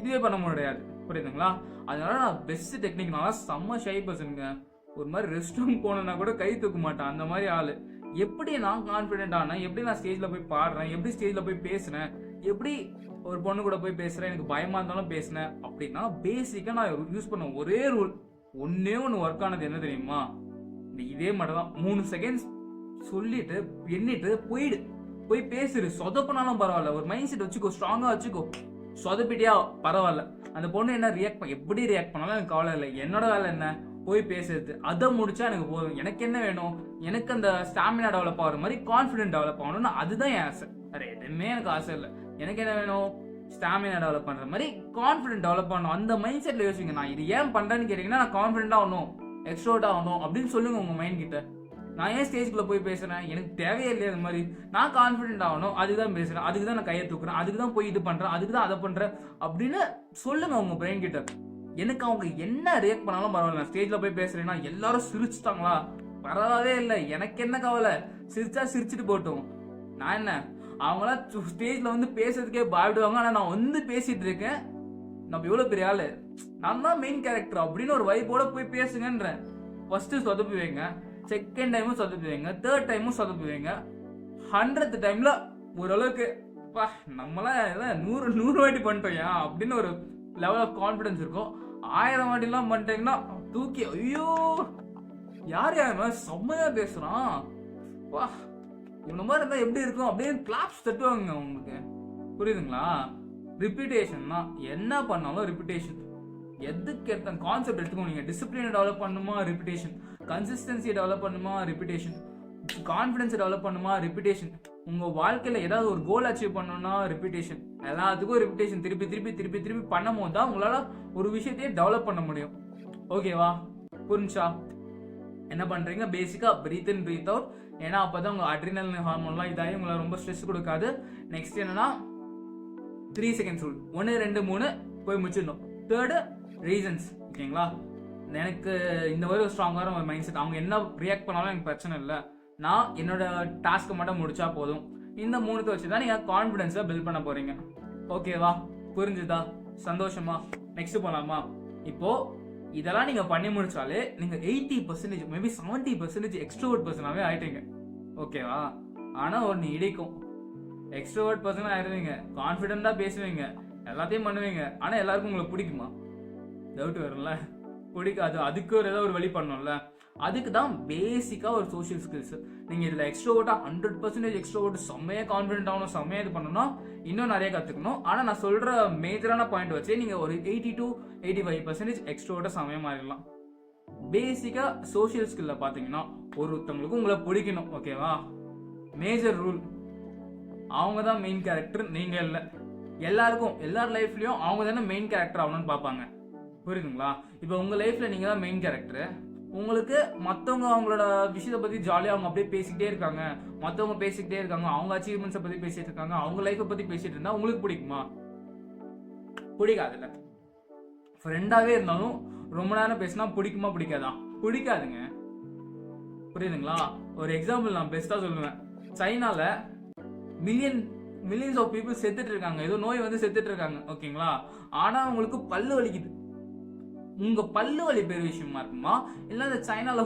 இதுவே பண்ண முடியாது. புரியுதுங்களா? அதனால நான் பெஸ்ட் டெக்னிக், நான் செம்ம ஷை பர்சனுங்க. ஒரு மாதிரி ரெஸ்ட் ரூம் போனேன்னா கூட கை தூக்க மாட்டேன், அந்த மாதிரி ஆளு. எப்படி நான் கான்ஃபிடென்ட் ஆனேன், எப்படி நான் ஸ்டேஜ்ல போய் பாடுறேன், எப்படி ஸ்டேஜ்ல போய் பேசுறேன், எப்படி ஒரு பொண்ணு கூட போய் பேசுறேன், எனக்கு பயமா இருந்தாலும் பேசினேன் அப்படின்னா பேசிக்கா நான் யூஸ் பண்ண ஒரே ரூல், ஒன்னே ஒன்று ஒர்க் ஆனது என்ன தெரியுமா? இதே மட்டும் தான். 3 செகண்ட்ஸ் சொல்லிட்டு எண்ணிட்டு போய் பேசுரு, சொதப்பினாலும் பரவாயில்ல, ஒரு மைண்ட் செட் வச்சுக்கோ, ஸ்ட்ராங்கா வச்சுக்கோ. சொதப்பிட்டியா பரவாயில்ல, அந்த பொண்ணு என்ன எப்படி ரியாக்ட் பண்ணாலும் எனக்கு கவலை இல்லை. என்னோட வேலை என்ன, போய் பேசுறது. அதை முடிச்சா எனக்கு போதும். எனக்கு என்ன வேணும், எனக்கு அந்த ஸ்டாமினா டெவலப் ஆகிற மாதிரி கான்ஃபிடென்ட் டெவலப் ஆகணும்னு அதுதான் என் ஆசை. வேற எதுவுமே எனக்கு ஆசை இல்லை. எனக்கு என்ன வேணும், ஸ்டாமினா டெவலப் பண்ற மாதிரி கான்ஃபிடென்ட் டெவலப் பண்ணணும். அந்த மைண்ட் செட்ல யோசிங்க. நான் இது ஏன் பண்றேன்னு கேட்டீங்கன்னா, நான் கான்ஃபிடென்ட் ஆகணும், எக்ஸ்ட்ரோவர்ட் ஆகணும் அப்படின்னு சொல்லுங்க உங்க மைண்ட் கிட்ட. நான் ஏன் ஸ்டேஜ்குள்ள போய் பேசுறேன், எனக்கு தேவையே இல்லையா அது மாதிரி. நான் கான்ஃபிடென்ட் ஆகணும், அதுதான் பேசுறேன், அதுக்கு தான் நான் கையை தூக்குறேன், அதுக்கு தான் போய் இது பண்றேன், அதுக்கு தான் அதை பண்றேன் அப்படின்னு சொல்லுங்க உங்க பிரெயின் கிட்ட. எனக்கு அவங்க என்ன ரியாக்ட் பண்ணாலும் பரவாயில்ல. நான் ஸ்டேஜ்ல போய் பேசுறேன்னா எல்லாரும் சிரிச்சுட்டாங்களா பரவாயில்ல இல்லை, எனக்கு என்ன கவலை, சிரிச்சா சிரிச்சுட்டு போட்டோம். நான் என்ன, அவங்களாம் ஸ்டேஜ்ல வந்து பேசுறதுக்கே பயப்படுவாங்க. ஆனா நான் வந்து பேசிட்டு இருக்கேன், நம்ம எவ்வளவு பெரிய ஆளு, நான் தான் மெயின் கேரக்டர் அப்படின்னு ஒரு வைப்போட போய் பேசுங்கன்றேன். ஃபர்ஸ்ட் சொதப்புவீங்க, செகண்ட் டைமும் சொதப்புவீங்க, தேர்ட் டைமும் சொதப்புவீங்க, 100th டைம்ல ஓரளவுக்கு நம்மளாம் 100 வாட்டி பண்ணிட்டோம் அப்படின்னு ஒரு லெவல் ஆஃப் கான்ஃபிடன்ஸ் இருக்கும். 1000 வாட்டிலாம் பண்ணிட்டீங்கன்னா தூக்கி, ஐயோ யார் செம்மையா பேசுறான், வா இவன மாதிரி இருந்தா எப்படி இருக்கும் அப்படின்னு கிளாப்ஸ் தட்டுவாங்க உங்களுக்கு. புரியுதுங்களா? ரிப்பீட்டேஷன் தான், என்ன பண்ணாலும் ரிப்பீட்டேஷன். எதுக்கு எடுத்த கான்செப்ட் எடுத்துக்கோ. நீங்க டிசிப்ளினை டெவலப் பண்ணுமா, ரிப்பீட்டேஷன். கன்சிஸ்டன்சியை டெவலப் பண்ணுமா, ரிப்பீட்டேஷன். கான்ஃபிடன்ஸை டெவலப் பண்ணுமா, ரிப்பீட்டேஷன். உங்க வாழ்க்கையில ஏதாவது ஒரு கோல் அச்சீவ் பண்ணணும்னா ரிப்பீட்டேஷன். எல்லாத்துக்கும் ரிப்பீட்டேஷன் திருப்பி திருப்பி திருப்பி திருப்பி பண்ணும் போது தான் உங்களால ஒரு விஷயத்தையே டெவலப் பண்ண முடியும். ஓகேவா? புரிஞ்சா? என்ன பண்றீங்க, பேசிக்கா பிரீத் இன் பிரீத் அவுட். ஏன்னா அப்பதான் உங்க அட்ரினல் ஹார்மோன்லாம் இதாகி உங்களை ரொம்ப ஸ்ட்ரெஸ் கொடுக்காது. நெக்ஸ்ட் என்னன்னா 3 செகண்ட்ஸ் ரூல். 1 2 3 போய் முடிச்சிடணும். Third reasons. ஓகேங்களா? எனக்கு இந்த மாதிரி ஒரு ஸ்ட்ராங்கான ஒரு மைண்ட் செட். அவங்க என்ன ரியாக்ட் பண்ணாலும் எனக்கு பிரச்சனை இல்லை, நான் என்னோட டாஸ்க்கை மட்டும் முடிச்சா போதும். இந்த 3 வச்சு தான் நீங்க கான்ஃபிடன்ஸை பில்ட் பண்ண போறீங்க. ஓகேவா? புரிஞ்சுதா? சந்தோஷமா? நெக்ஸ்ட் போலாமா? இப்போ இதெல்லாம் நீங்க பண்ணி முடிச்சாலே நீங்க 80% மேபி 70% எக்ஸ்ட்ரோவர்ட் பர்சனாவே ஆயிட்டீங்க. ஓகேவா? ஆனா ஒன்னு இடிக்கும், எக்ஸ்ட்ரோவர்ட் பர்சனா ஆயிடுவீங்க, கான்ஃபிடென்ட்டா பேசுவீங்க, எல்லாத்தையும் பண்ணுவீங்க. ஆனா எல்லாருக்கும் உங்களை பிடிக்குமா? டவுட் வரும்ல, பிடிக்காது. அதுக்கு ஒரு ஏதாவது ஒரு வழி பண்ணணும்ல. அதுக்கு தான் பேசிக்கா ஒரு சோஷியல் ஸ்கில்ஸ். நீங்க இதுல எக்ஸ்ட்ரோவர்ட்டா 100% எக்ஸ்ட்ரோவர்ட் செம்மையா கான்ஃபிடென்ட் ஆகணும், செம்மையா இது பண்ணணும், இன்னும் நிறைய கத்துக்கணும். ஆனா நான் சொல்ற மேஜரான பாயிண்ட் வச்சு நீங்க ஒரு 80 to 85% எக்ஸ்ட்ரோவர்ட்டா செம்மையா மாறிடலாம். பேசிக்கா சோஷியல் ஸ்கில்ல பாத்தீங்கன்னா ஒருத்தவங்களுக்கு உங்களை பிடிக்கணும். ஓகேவா? மேஜர் ரூல், அவங்க தான் மெயின் கேரக்டர், நீங்க இல்ல. எல்லாருக்கும் எல்லார் லைஃப்லயும் அவங்க தானே மெயின் கேரக்டர் ஆகணும்னு பார்ப்பாங்க. புரியுதுங்களா? இப்போ உங்க லைஃப்ல நீங்க தான் மெயின் கேரக்டர். உங்களுக்கு மற்றவங்க அவங்களோட விஷயத்தை பத்தி ஜாலியாக அவங்க அப்படியே பேசிக்கிட்டே இருக்காங்க, மற்றவங்க பேசிக்கிட்டே இருக்காங்க, அவங்க அச்சீவ்மெண்ட்ஸை பத்தி பேசிட்டு இருக்காங்க, அவங்க லைஃப்பை பத்தி பேசிட்டு இருந்தா உங்களுக்கு பிடிக்குமா? பிடிக்காதுல்ல. ஃப்ரெண்டாவே இருந்தாலும் ரொம்ப நேரம் பேசினா பிடிக்குமா பிடிக்காதா? பிடிக்காதுங்க. புரியுதுங்களா? ஒரு எக்ஸாம்பிள் நான் பெஸ்டா சொல்லுவேன். சைனால மில்லியன்ஸ் ஆஃப் பீப்புள் செத்துட்டு இருக்காங்க, ஏதோ நோய் வந்து செத்துட்டு இருக்காங்க. ஓகேங்களா? ஆனா அவங்களுக்கு பல்லு வலிக்குது. உங்க பல்லு வலி பெரிய விஷயமா இருக்குமா, இல்ல இந்த சைனால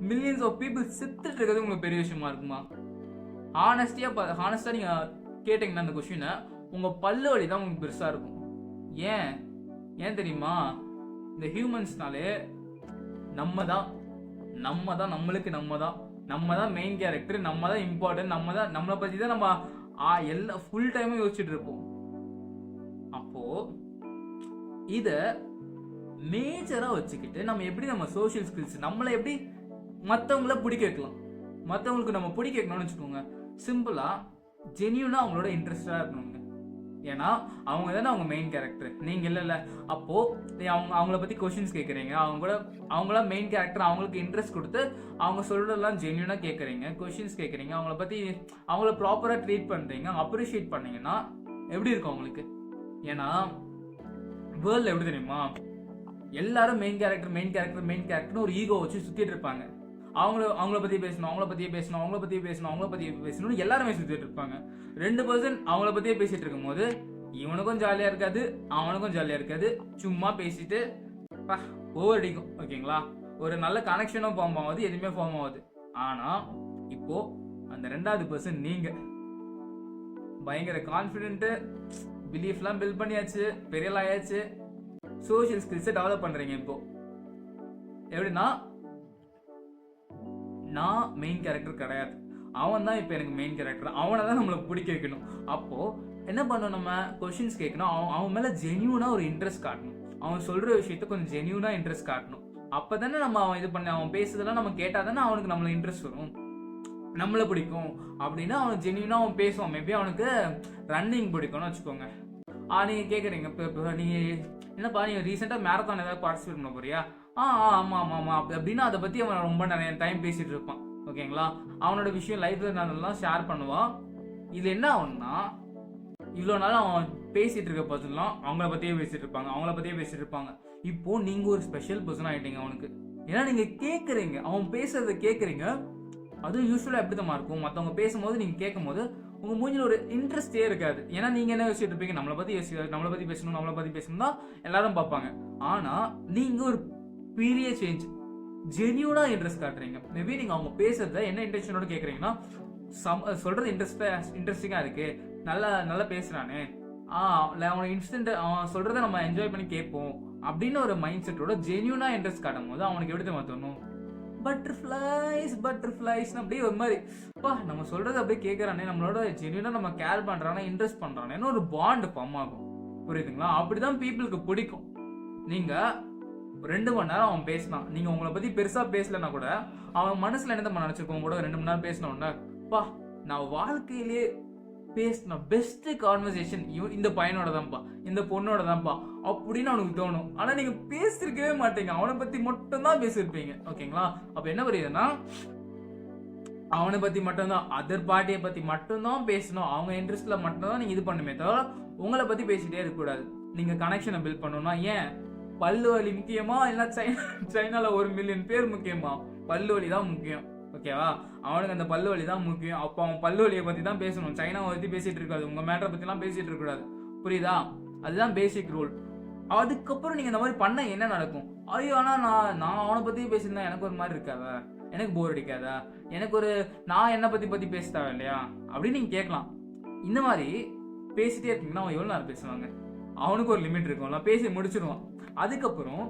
மில்லியன்ஸ் ஆஃப் பீப்புள் செத்துட்டு இருக்கிறது உங்களுக்கு பெரிய விஷயமா இருக்குமா? ஹானஸ்டா நீங்க கேட்டீங்கன்னா அந்த கொஸ்டினை, உங்க பல்லு வலி தான் உங்களுக்கு பெருசா இருக்கும். ஏன் தெரியுமா? இந்த ஹியூமன்ஸ்னாலே நம்ம தான் மெயின் கேரக்டர், நம்ம தான் இம்பார்ட்டன்ட், நம்மளை பத்தி தான் நம்ம எல்லா ஃபுல் டைமும் யோசிச்சுட்டு இருப்போம். அப்போ இத மேஜரா வச்சுக்கிட்டு நம்ம எப்படி நம்ம சோஷியல் ஸ்கில்ஸ், நம்மளை எப்படி மற்றவங்கள பிடிக்க வைக்கலாம், மற்றவங்களுக்கு நம்ம பிடிக்க வைக்கணும்னு வச்சுக்கோங்க. சிம்பிளா ஜென்யூனா அவங்களோட இன்ட்ரெஸ்டா இருக்கணுங்க. ஏன்னா அவங்க தானே அவங்க மெயின் கேரக்டர், நீங்க இல்ல. அப்போ அவங்கள பத்தி கொஸ்டின்ஸ் கேட்கறீங்க, அவங்கள மெயின் கேரக்டர், அவங்களுக்கு இன்ட்ரெஸ்ட் கொடுத்து அவங்க சொல்றதெல்லாம் ஜென்யூனா கேட்கறீங்க, கொஸ்டின்ஸ் கேட்கறீங்க, அவங்கள ப்ராப்பரா ட்ரீட் பண்றீங்க, அப்ரிஷியேட் பண்ணீங்கன்னா எப்படி இருக்கும் அவங்களுக்கு? ஏன்னா வேர்ல்ட்ல எப்படி தெரியுமா, எல்லாரும் மெயின் கேரக்டர் ஒரு ஈகோ வச்சு சுத்திட்டு இருப்பாங்க. அவங்கள பத்தி பேசணும் எல்லாருமே சுத்திட்டு இருப்பாங்க. 2% அவங்கள பத்தியே பேசிட்டு இருக்கும் போது இவனுக்கும் ஜாலியா இருக்காது, அவனுக்கும் ஜாலியா இருக்காது, சும்மா பேசிட்டு ஓவர் அடிக்கும். ஓகேங்களா? ஒரு நல்ல கனெக்ஷனும் ஃபார்ம் ஆகுது, எதுவுமே ஃபார்ம் ஆகுது. ஆனா இப்போ அந்த 2% நீங்க பயங்கர கான்பிடென்ட், பிலீஃப்லாம் பில்ட் பண்ணியாச்சு, பெரிய ஆயாச்சு, சோஷியல் ஸ்கில்ஸை டெவலப் பண்றீங்க. இப்போ எப்படின்னா, நான் மெயின் கேரக்டர் கிடையாது, அவன் தான் இப்போ எனக்கு மெயின் கேரக்டர், அவனை தான் நம்மளுக்கு பிடிக்க வைக்கணும். அப்போ என்ன பண்ணணும், நம்ம கொஸ்டின்ஸ் கேட்கணும், அவன் மேல ஜென்யூனா ஒரு இன்ட்ரெஸ்ட் காட்டணும், அவன் சொல்ற விஷயத்த கொஞ்சம் ஜென்யூனா இன்ட்ரெஸ்ட் காட்டணும். அப்பதானே நம்ம அவன் இது பண்ண அவன் பேசுறதெல்லாம் நம்ம கேட்டாதானே அவனுக்கு நம்மள இன்ட்ரெஸ்ட் வரும், நம்மள பிடிக்கும். அப்படின்னா அவன் ஜென்யூனா அவன் பேசுவான். மேபி அவனுக்கு ரன்னிங் பிடிக்கும்னு வச்சுக்கோங்க. நீங்க கேக்குறீங்க, இப்போ நீங்க என்னப்பா நீங்க ரீசெண்டா மேரத்தான் ஏதாவது பார்ட்டிசிபேட் பண்ண போறியா? ஆமா ஆமா ஆமா அப்படின்னா அதை பத்தி அவன் ரொம்ப நிறைய டைம் பேசிட்டு இருப்பான். ஓகேங்களா, அவனோட விஷயம் லைஃப்ல நடந்ததெல்லாம் ஷேர் பண்ணுவான். இது என்ன ஆகும்னா, இவ்வளவு நாள் அவன் பேசிட்டு இருக்க பர்சன்லாம் அவங்கள பத்தியே பேசிட்டு இருப்பாங்க. இப்போ நீங்க ஒரு ஸ்பெஷல் பர்சன் ஆயிட்டீங்க அவனுக்கு. ஏன்னா நீங்க கேக்குறீங்க, அவன் பேசுறத கேக்குறீங்க. அதுவும் யூஸ்வலா எப்படிதான் இருக்கும், மத்தவங்க பேசும்போது நீங்க கேட்கும் போது உங்க மூஞ்சில ஒரு இன்ட்ரெஸ்டே இருக்காது. ஏன்னா நீங்க என்ன யோசிச்சுட்டு இருப்பீங்க, நம்மளை பத்தி பேசணும் தான் எல்லாரும் பார்ப்பாங்க. ஆனா நீங்க ஒரு பெரிய சேஞ்ச், ஜென்யூனா இன்ட்ரெஸ்ட் காட்டுறீங்க. மேபி நீங்க அவங்க பேசுறத என்ன இன்டென்ஷனோட கேக்குறீங்கன்னா, சொல்றது இன்ட்ரெஸ்டிங்கா இருக்கு, நல்லா பேசுறானே, அவன் இன்ஸ்டன்ட் அவன் சொல்றத நம்ம என்ஜாய் பண்ணி கேட்போம் அப்படின்னு ஒரு மைண்ட் செட்டோட ஜென்யூனா இன்ட்ரெஸ்ட் காட்டும் போது அவனுக்கு எப்படி தெரியுமா தோணும், பட்டர்ஃபிளைஸ் அப்படியே ஒரு மாதிரி நம்ம சொல்றது அப்படியே கேட்கறானே, நம்மளோட ஜென்யூனா நம்ம கேர் பண்றானே, இன்ட்ரெஸ்ட் பண்றானேன்னு ஒரு பாண்ட் ஃபார்ம் ஆகும். புரியுதுங்களா? அப்படிதான் பீப்புளுக்கு பிடிக்கும். நீங்க 2 மணி நேரம் அவன் பேசினான், நீங்க உங்களை பத்தி பெருசா பேசலன்னா கூட அவன் மனசுல என்ன நினைச்சிருக்கோம், கூட 2 மணி நேரம் பேசினோம்னா, நான் வாழ்க்கையிலேயே பேசின பெஸ்ட் கான்வர்சேஷன் இந்த பையனோட தான்ப்பா, இந்த பொண்ணோட தான்ப்பா அப்படின்னு அவனுக்கு தோணும். ஆனா நீங்க பேசிருக்கவே மாட்டீங்க, அவனை பத்தி மட்டும் தான் பேசிருப்பீங்க. ஓகேங்களா? அப்ப என்ன புரியுதுன்னா, அவனை பத்தி மட்டும்தான், அதர் பார்ட்டியை பத்தி மட்டும்தான் பேசணும், அவங்க இன்ட்ரெஸ்ட்ல மட்டும்தான் நீங்க இது பண்ணுமே தவிர உங்களை பத்தி பேசிட்டே இருக்க கூடாது. நீங்க கனெக்ஷனை பில்ட் பண்ணணும்னா, ஏன் பல்லு வலி முக்கியமா இல்ல சைனால 1 மில்லியன் பேர் முக்கியமா? பல்லு வலி தான் முக்கியம். ஓகேவா? அவனுக்கு அந்த பல்லு வலி தான் முக்கியம். அப்போ அவன் பல்லு வலியை பத்தி தான் பேசணும், சைனாவை பத்தி பேசிட்டு இருக்காது, உங்க மேட்டரை பத்தி எல்லாம் பேசிட்டு இருக்க கூடாது. புரியுதா? அதுதான் பேசிக் ரூல். அதுக்கப்புறம் நீங்க இந்த மாதிரி பண்ண என்ன நடக்கும்? ஐயோ, ஆனா நான் அவனை பத்தி பேசியிருந்தா எனக்கு ஒரு மாதிரி இருக்காதா, எனக்கு போர் அடிக்காதா, எனக்கு ஒரு நான் என்னை பத்தி பேசுதா இல்லையா அப்படின்னு நீங்க கேட்கலாம். இந்த மாதிரி பேசிட்டே இருக்கீங்கன்னா அவன் எவ்வளவு நேரம் பேசுவாங்க? அவனுக்கு ஒரு லிமிட் இருக்கும், நான் பேசி முடிச்சிருவான். அதுக்கப்புறம்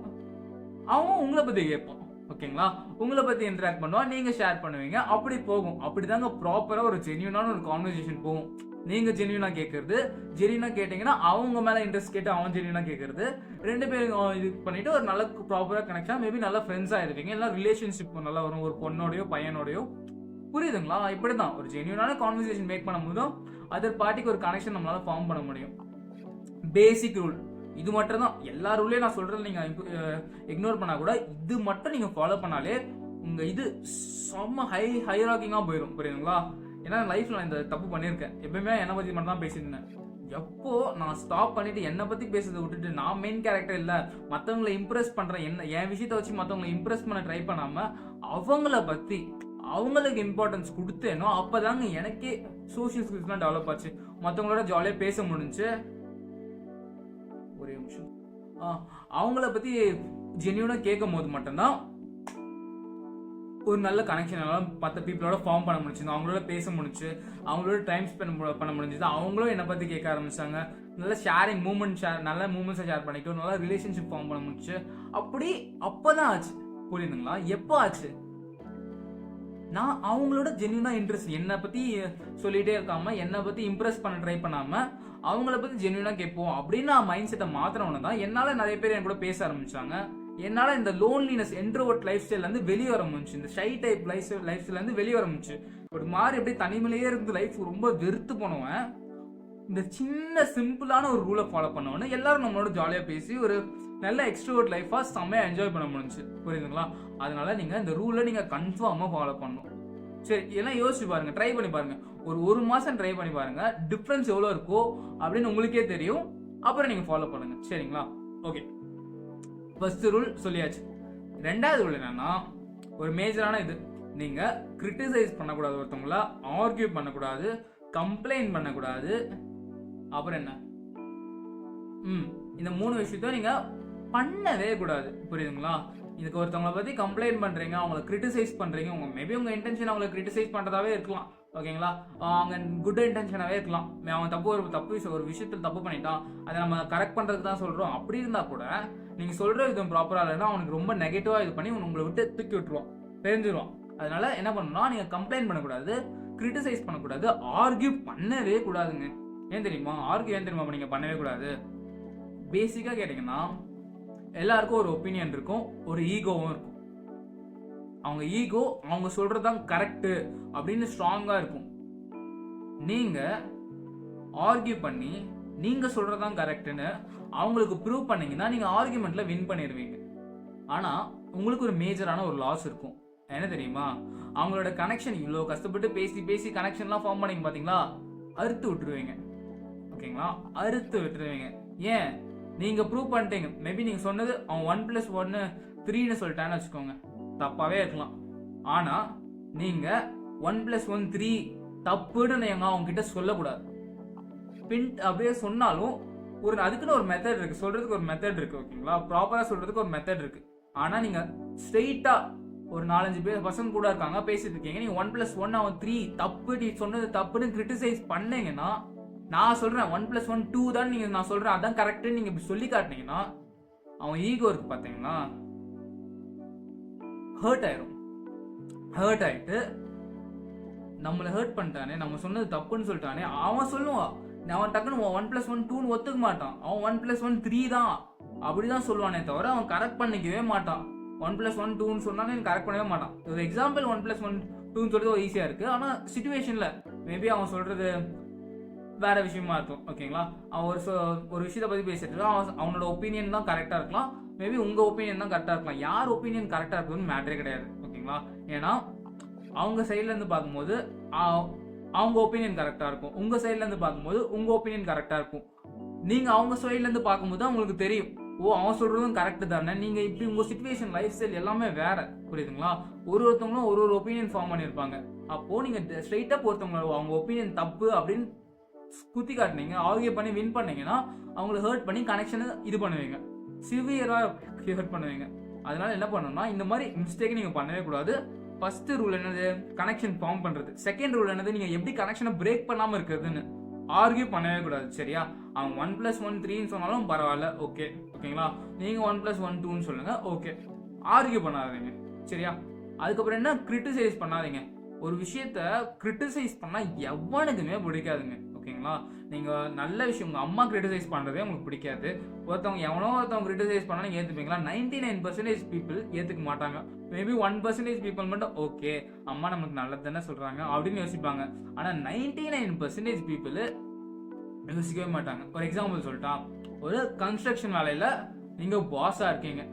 அவன் உங்களை பத்தி கேட்பான். ஓகேங்களா? உங்களை பத்தி இன்டராக்ட் பண்ணுவான், நீங்க ஷேர் பண்ணுவீங்க, அப்படி போகும். அப்படிதாங்க ப்ராப்பரா ஒரு ஜென்யூனான ஒரு கான்வர்சேஷன் போகும். நீங்க ஜென்யூனா கேட்கறது, ஜென்யூனா கேட்டீங்கன்னா அவங்க மேல இன்ட்ரெஸ்ட் கேட்டு அவன் ஜென்யூனா கேட்கறது, 2 பேரும் இது பண்ணிட்டு ஒரு நல்ல ப்ராப்பரா கனெக்ஷன், மேபி நல்ல ஃப்ரெண்ட்ஸா இருப்பீங்க, எல்லாம் ரிலேஷன்ஷிப் நல்லா வரும், ஒரு பொண்ணோடயோ பையனோடயோ. புரியுதுங்களா? இப்படிதான் ஒரு ஜென்யூனான கான்வர்சேஷன் மேக் பண்ணும்போதும் அதர் பார்ட்டிக்கு ஒரு கனெக்ஷன் நம்மளால ஃபார்ம் பண்ண முடியும். பேசிக் ரூல் இது மட்டும் தான். எல்லா ரூலையும் நான் சொல்றது நீங்க இக்னோர் பண்ணா கூட இது மட்டும் நீங்க ஃபாலோ பண்ணாலே உங்க இது செம்ம ஹைராக்கிங்கா போயிடும். புரியுதுங்களா? ஏன்னா லைஃப்ல நான் இந்த தப்பு பண்ணியிருக்கேன். எப்பவுமே என்னை பத்தி மட்டும் தான் பேசியிருந்தேன். எப்போ நான் ஸ்டாப் பண்ணிட்டு என்னை பத்தி பேசுறதை விட்டுட்டு நான் மெயின் கேரக்டர் இல்ல, மத்தவங்களை இம்ப்ரெஸ் பண்றேன், என் விஷயத்த வச்சு மத்தவங்களை இம்ப்ரெஸ் பண்ண ட்ரை பண்ணாம அவங்கள பத்தி அவங்களுக்கு இம்பார்ட்டன்ஸ் கொடுத்தேனோ அப்பதாங்க எனக்கே சோசியல் ஸ்கில்ஸ்லாம் டெவலப் ஆச்சு. மத்தவங்களோட ஜாலியா பேச முடிஞ்சு, ஒரே நிமிஷம், அவங்கள பத்தி ஜென்யூனா கேட்கும் போது மட்டும்தான் ஒரு நல்ல கனெக்ஷன் எல்லாம் மற்ற பீப்புளோட ஃபார்ம் பண்ண முடிச்சு, அவங்களோட பேச முடிச்சு, அவங்களோட டைம் ஸ்பெண்ட் பண்ண முடிஞ்சது. அவங்களும் என்னை பத்தி கேட்க ஆரம்பிச்சாங்க, நல்ல ஷேரிங் நல்ல மூமெண்ட்ஸை ஷேர் பண்ணிக்க, நல்ல ரிலேஷன்ஷிப் ஃபார்ம் பண்ண முடிச்சு. அப்பதான் ஆச்சு. புரியுதுங்களா? எப்போ ஆச்சு? நான் அவங்களோட ஜென்யூனா இன்ட்ரெஸ்ட், என்னை பத்தி சொல்லிட்டே இருக்காம என்னை பத்தி இம்ப்ரெஸ் பண்ண ட்ரை பண்ணாம அவங்கள பத்தி ஜென்யூனா கேட்போம் அப்படின்னு நான் மைண்ட் செட்டை மாத்திரவன தான் என்னால நிறைய பேர் என் கூட பேச ஆரம்பிச்சாங்க. என்னால இந்த லோன்லினஸ் இன்ட்ரோவர்ட் லைஃப் ஸ்டைல்ல இருந்து வெளியே வர முடிச்சு, இந்த ஷை டைப் லைஃப் ஸ்டைல்ல இருந்து வெளியே வர முடிச்சு. ஒரு மாதிரி அப்படியே தனிமையிலேயே இருந்து லைஃப் ரொம்ப வெறுத்து போனவன் இந்த சின்ன சிம்பிளான ஒரு ரூலை ஃபாலோ பண்ணவொன்னு எல்லாரும் நம்மளோட ஜாலியா பேசி ஒரு நல்ல எக்ஸ்ட்ரோவர்ட் லைஃபா செம்மையா என்ஜாய் பண்ண முடிஞ்சு. புரியுதுங்களா? அதனால நீங்க இந்த ரூலை நீங்க கன்ஃபார்மா ஃபாலோ பண்ணணும். சரி, எல்லாம் யோசிச்சு பாருங்க, ட்ரை பண்ணி பாருங்க. ஒரு மாசம் ட்ரை பண்ணி பாருங்க, டிஃபரன்ஸ் எவ்வளவு இருக்கோ அப்படின்னு உங்களுக்கே தெரியும். அப்புறம் நீங்க ஃபாலோ பண்ணுங்க. சரிங்களா? ஓகே, ஃபர்ஸ்ட் ரூல் சொல்லியாச்சு. 2வது ரூல் என்னன்னா, ஒரு மேஜரான இது, நீங்க கிரிட்டிசைஸ் பண்ணக்கூடாது, ஒருத்தவங்கள ஆர்கியூ பண்ணக்கூடாது, கம்ப்ளைண்ட் பண்ணக்கூடாது. அப்புறம் என்ன, இந்த 3 விஷயத்த நீங்க பண்ணவே கூடாது. புரியுதுங்களா? இதுக்கு ஒருத்தவங்களை பத்தி கம்ப்ளைண்ட் பண்றீங்க, அவங்களை கிரிட்டிசைஸ் பண்றீங்க, மேபி உங்க இன்டென்ஷன் அவங்களை கிரிட்டிசைஸ் பண்றதாவே இருக்கலாம். ஓகேங்களா? அவங்க குட் இன்டென்ஷனாவே இருக்கலாம். அவன் ஒரு விஷயத்துல தப்பு பண்ணிட்டான், அதை நம்ம கரெக்ட் பண்றதுக்கு தான் சொல்றோம். அப்படி இருந்தா கூட நீங்க சொல்ற விதம் ப்ராப்பரா இல்லைன்னா அவனுக்கு ரொம்ப நெகட்டிவா இது பண்ணி உங்களை விட்டு தூக்கி விட்டுருவான், தெரிஞ்சிருவான். அதனால என்ன பண்ணணும்னா, நீங்க கம்ப்ளைண்ட் பண்ணக்கூடாது, கிரிட்டிசைஸ் பண்ணக்கூடாது, ஆர்கியூ பண்ணவே கூடாதுங்க. ஏன் தெரியுமா நீங்க பண்ணவே கூடாது? பேசிக்கா கேட்டீங்கன்னா எல்லாருக்கும் ஒரு ஒப்பீனியன் இருக்கும், ஒரு ஈகோவும் இருக்கும். அவங்க ஈகோ அவங்க சொல்றதுதான் கரெக்ட் அப்படின்னு ஸ்ட்ராங்கா இருக்கும். நீங்க ஆர்கியூ பண்ணி நீங்க சொல்றதுதான் கரெக்ட்னு அவங்களுக்கு ப்ரூவ் பண்ணீங்கன்னா நீங்க ஆர்கியூமெண்ட்ல வின் பண்ணிடுவீங்க. ஆனா உங்களுக்கு ஒரு மேஜரான ஒரு லாஸ் இருக்கும். என்ன தெரியுமா? அவங்களோட கனெக்ஷன் இவ்வளோ கஷ்டப்பட்டு பேசி பேசி கனெக்ஷன்லாம் ஃபார்ம் பண்ணீங்க பாத்தீங்களா, அறுத்து விட்டுருவீங்க. ஓகேங்களா? அறுத்து விட்டுருவீங்க. ஏன்? நீங்க ப்ரூவ் பண்ணிட்டீங்க. மேபி நீங்க சொன்னது அவன் 1+1 3ன்னு சொல்லிட்டான்னு வச்சுக்கோங்க, தப்பாவே இருக்கலாம். ஆனா நீங்க 1+1 3 தப்புன்னு நீங்க அவங்க கிட்ட சொல்லக்கூடாது. அப்படியே சொன்னாலும் அதுக்குன்னு ஒரு மெத்தட் இருக்கு, சொல்றதுக்கு ஒரு மெத்தட் இருக்கு. ஓகேங்களா? ப்ராப்பரா சொல்றதுக்கு ஒரு மெத்தட் இருக்கு. ஆனா நீங்க ஸ்ட்ரெயிட்டா ஒரு 4-5 பேர் பசங்க கூட இருக்காங்க, பேசிட்டு இருக்கீங்க, நீங்க 1+1 அவன் 3 தப்பு, நீ சொன்னது தப்புன்னு கிரிட்டிசைஸ் பண்ணீங்கன்னா, நான் சொல்றேன் 1+1 2 தான் நான் சொல்றேன் அதான் கரெக்ட் நீங்க இப்படி சொல்லி காட்டினீங்கன்னா, அவன் ஈகோ இருக்கு பாத்தீங்கன்னா, ஹர்ட் ஆயிரும். ஹர்ட் ஆயிட்டு நம்மள ஹர்ட் பண்ணிட்டானே, நம்ம சொன்னது தப்புன்னு சொல்லிட்டானே, அவன் சொல்லுவான். அவன் டக்குன்னு 1+1 2ன்னு ஒத்துக்க மாட்டான். அவன் 1+1 3 தான் அப்படிதான் சொல்லுவானே தவிர அவன் கரெக்ட் பண்ணிக்கவே மாட்டான். 1+1 2ன்னு சொன்னாலும் எனக்கு கரெக்ட் பண்ணவே மாட்டான். ஒரு எக்ஸாம்பிள் 1+1 2ன்னு சொல்றது ஈஸியா இருக்கு. ஆனா சிச்சுவேஷன்ல மேபி அவன் சொல்றது வேற விஷயமா இருக்கும். ஓகேங்களா? அவன் ஒரு விஷயத்தை பத்தி பேசிட்டு இருக்கான், அவனோட ஒப்பீனியன் தான் கரெக்டா இருக்கலாம், மேபி உங்க ஒப்பீனியன் தான் கரெக்டா இருக்கலாம். யார் ஒப்பீனியன் கரெக்டா இருக்குன்னு மேட்டரே கிடையாது. ஓகேங்களா? ஏன்னா அவங்க சைட்ல இருந்து பார்க்கும்போது அவங்க ஒப்பீனியன் கரெக்டா இருக்கும், உங்க சைட்ல இருந்து பார்க்கும்போது உங்க ஒப்பீனியன் கரெக்டா இருக்கும். நீங்க அவங்க சைட்ல இருந்து பார்க்கும்போது அவங்களுக்கு தெரியும், ஓ அவன் சொல்றதும் கரெக்ட் தானே. நீங்க இப்படி உங்க சிச்சுவேஷன், லைஃப் ஸ்டைல் எல்லாமே வேற, புரியுதுங்களா? ஒருத்தவங்களும் ஒரு ஒப்பீனியன் ஃபார்ம் பண்ணிருப்பாங்க. அப்போ நீங்க ஸ்ட்ரெயிட்டா ஒருத்தவங்க அவங்க ஒப்பீனியன் தப்பு அப்படின்னு குத்தி காட்டினீங்க, ஆர்கியூ பண்ணி வின் பண்ணீங்கன்னா அவங்களை ஹர்ட் பண்ணி கனெக்ஷனை இது பண்ணுவீங்க, சிவியரா ஹர்ட் பண்ணுவீங்க. அதனால என்ன பண்ணணும்னா, இந்த மாதிரி மிஸ்டேக் நீங்க பண்ணவே கூடாது. ஃபர்ஸ்ட் ரூல் என்னது? கனெக்ஷன் ஃபார்ம் பண்றது. செகண்ட் ரூல் என்னது? நீங்க எப்படி கனெக்ஷனை பிரேக் பண்ணாம இருக்கிறதுன்னு. ஆர்கியூ பண்ணவே கூடாது. சரியா? அவன் 1+1 3ன்னு சொன்னாலும் பரவாயில்ல, ஓகே. ஓகேங்களா? நீங்க 1+1 2ன்னு சொல்லுங்க, ஓகே. ஆர்கியூ பண்ணாதீங்க. சரியா? அதுக்கப்புறம் என்ன? கிரிட்டிசைஸ் பண்ணாதீங்க. ஒரு விஷயத்த கிரிட்டிசைஸ் பண்ணா எவனுக்குமே பிடிக்காதுங்க. ஓகேங்களா? நீங்க நல்ல விஷயம், உங்க அம்மா கிரிட்டிசைஸ் பண்றதே உங்களுக்கு பிடிக்காது. ஒருத்தவங்க கிரிட்டிசைஸ் பண்ணா நீங்க ஏத்துப்பீங்களா? 99% பீப்புள் ஏத்துக்க மாட்டாங்க. மேபி 1% பீப்புள் மட்டும் ஓகே, அம்மா நமக்கு நல்லது தானே சொல்றாங்க அப்படின்னு யோசிப்பாங்க. ஆனா 99% பீப்புள் யோசிக்கவே மாட்டாங்க. ஒரு எக்ஸாம்பிள் சொல்லிட்டா, ஒரு கன்ஸ்ட்ரக்ஷன் வேலையில நீங்க பாஸா இருக்கீங்க.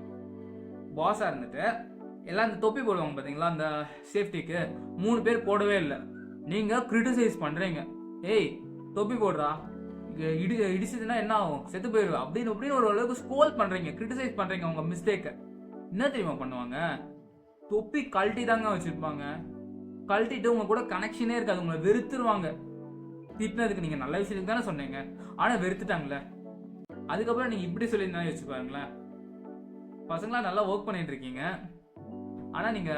பாஸா இருந்துட்டு எல்லாம் இந்த தொப்பி போடுவாங்க பாத்தீங்களா, அந்த சேஃப்டிக்கு 3 பேர் போடவே இல்லை. நீங்க கிரிட்டிசைஸ் பண்றீங்க, ஏய் தொப்பி போடுறா, இடிச்சதுன்னா என்ன ஆகும், செத்து போயிடுவா அப்படின்னு ஒரு அளவுக்கு ஸ்கோல் பண்றீங்க, கிரிட்டிசைஸ் பண்றீங்க உங்க மிஸ்டேக்க. என்ன தெரியுமா பண்ணுவாங்க? தொப்பி கழட்டி தாங்க வச்சிருப்பாங்க. கழட்டிட்டு உங்க கூட கனெக்ஷனே இருக்காது, உங்களை வெறுத்துருவாங்க. திட்டினதுக்கு நீங்க நல்ல விஷயத்துக்கு தானே சொன்னீங்க, ஆனா வெறுத்துட்டாங்களே. அதுக்கப்புறம் நீங்க இப்படி சொல்லியிருந்தா யோசிச்சு பாருங்களேன். பசங்களா நல்லா ஒர்க் பண்ணிட்டு இருக்கீங்க, ஆனா நீங்க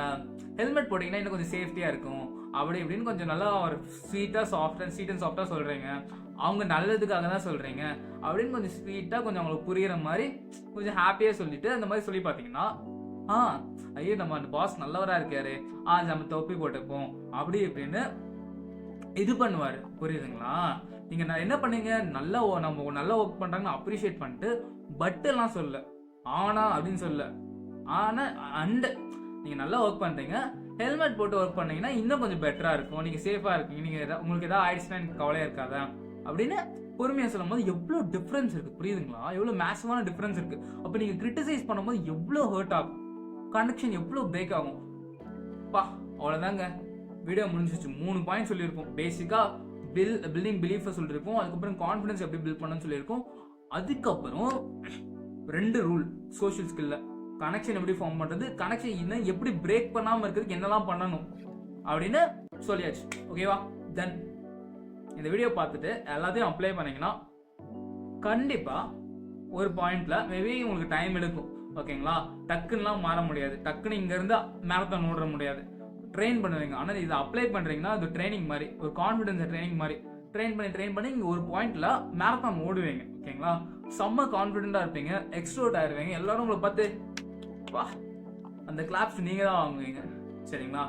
ஹெல்மெட் போட்டீங்கன்னா இன்னும் கொஞ்சம் சேஃப்டியா இருக்கும் அப்படி இப்படின்னு கொஞ்சம் நல்லா ஒரு ஸ்வீட் அண்ட் சாஃப்டா சொல்றீங்க. அவங்க நல்லதுக்காக தான் சொல்றீங்க அப்படின்னு கொஞ்சம் ஸ்வீட்டா கொஞ்சம் அவங்களுக்கு புரியுற மாதிரி கொஞ்சம் ஹாப்பியா சொல்லிட்டு அந்த மாதிரி சொல்லி பாத்தீங்கன்னா, ஐயோ நம்ம அந்த பாஸ் நல்லவரா இருக்காரு, நம்ம தொப்பி போட்டுப்போம் அப்படி இப்படின்னு இது பண்ணுவாரு. புரியுதுங்களா? நீங்க என்ன பண்ணீங்க? நம்ம நல்லா ஒர்க் பண்றாங்கன்னு அப்ரிஷியேட் பண்ணிட்டு பட் எல்லாம் சொல்ல, ஆனா அப்படின்னு சொல்ல, ஆனா நீங்க நல்லா ஒர்க் பண்றீங்க, ஹெல்மெட் போட்டு ஒர்க் பண்ணீங்கன்னா இன்னும் கொஞ்சம் பெட்டரா இருக்கும், நீங்க சேஃபா இருக்கீங்க, நீங்க உங்களுக்கு ஏதாவது ஆயிடுச்சுன்னா எனக்கு கவலையா இருக்காதா அப்படின்னு பொறுமையா சொல்லும் போது எவ்வளவு டிஃபரன்ஸ் இருக்கு. புரியுதுங்களா? எவ்வளவு மேசிவான டிஃபரன்ஸ் இருக்கு. அப்ப நீங்க கிரிட்டிசைஸ் பண்ணும்போது எவ்வளவு ஹர்ட் ஆகும், கனெக்ஷன் எவ்வளவு பிரேக் ஆகும். அவ்வளவுதாங்க, வீடியோ முடிஞ்சிச்சு. 3 பாயிண்ட் சொல்லியிருக்கோம். பேசிக்கா பில்டிங் பிலீஃப் சொல்லியிருக்கோம், அதுக்கப்புறம் கான்ஃபிடன்ஸ் எப்படி பில்ட் பண்ணணும்னு சொல்லியிருக்கோம், அதுக்கப்புறம் 2 ரூல் சோஷியல் ஸ்கில்ல, கனெக்ஷன் எப்படி ஃபார்ம் பண்றது, கனெக்ஷன் இன்னும் எப்படி பிரேக் பண்ணாம இருக்கிறதுக்கு என்னெல்லாம் பண்ணணும் அப்படின்னு சொல்லியாச்சு. ஓகேவா? தென் இந்த வீடியோ பார்த்துட்டு எல்லாத்தையும் அப்ளை பண்ணீங்கன்னா கண்டிப்பா ஒரு பாயிண்ட்ல மேபி உங்களுக்கு டைம் எடுக்கும். ஓகேங்களா? டக்குன்னுலாம் மாற முடியாது, டக்குன்னு இங்க இருந்து மேரத்தான் ஓட முடியாது, ட்ரெயின் பண்ணுவீங்க. ஆனால் இதை அப்ளை பண்றீங்கன்னா அது ட்ரைனிங் மாதிரி, ஒரு கான்ஃபிடன்ஸ் ட்ரைனிங் மாதிரி ட்ரெயின் பண்ணி இங்க ஒரு பாயிண்ட்ல மேரத்தான் ஓடுவீங்க. ஓகேங்களா? செம்ம கான்ஃபிடென்ட்டா இருப்பீங்க, எக்ஸ்ட்ரோட் ஆயிருவீங்க. எல்லாரும் உங்களை பார்த்து அந்த கிளாப்ஸ் நீங்க தான் வாங்குவீங்க. சரிங்களா?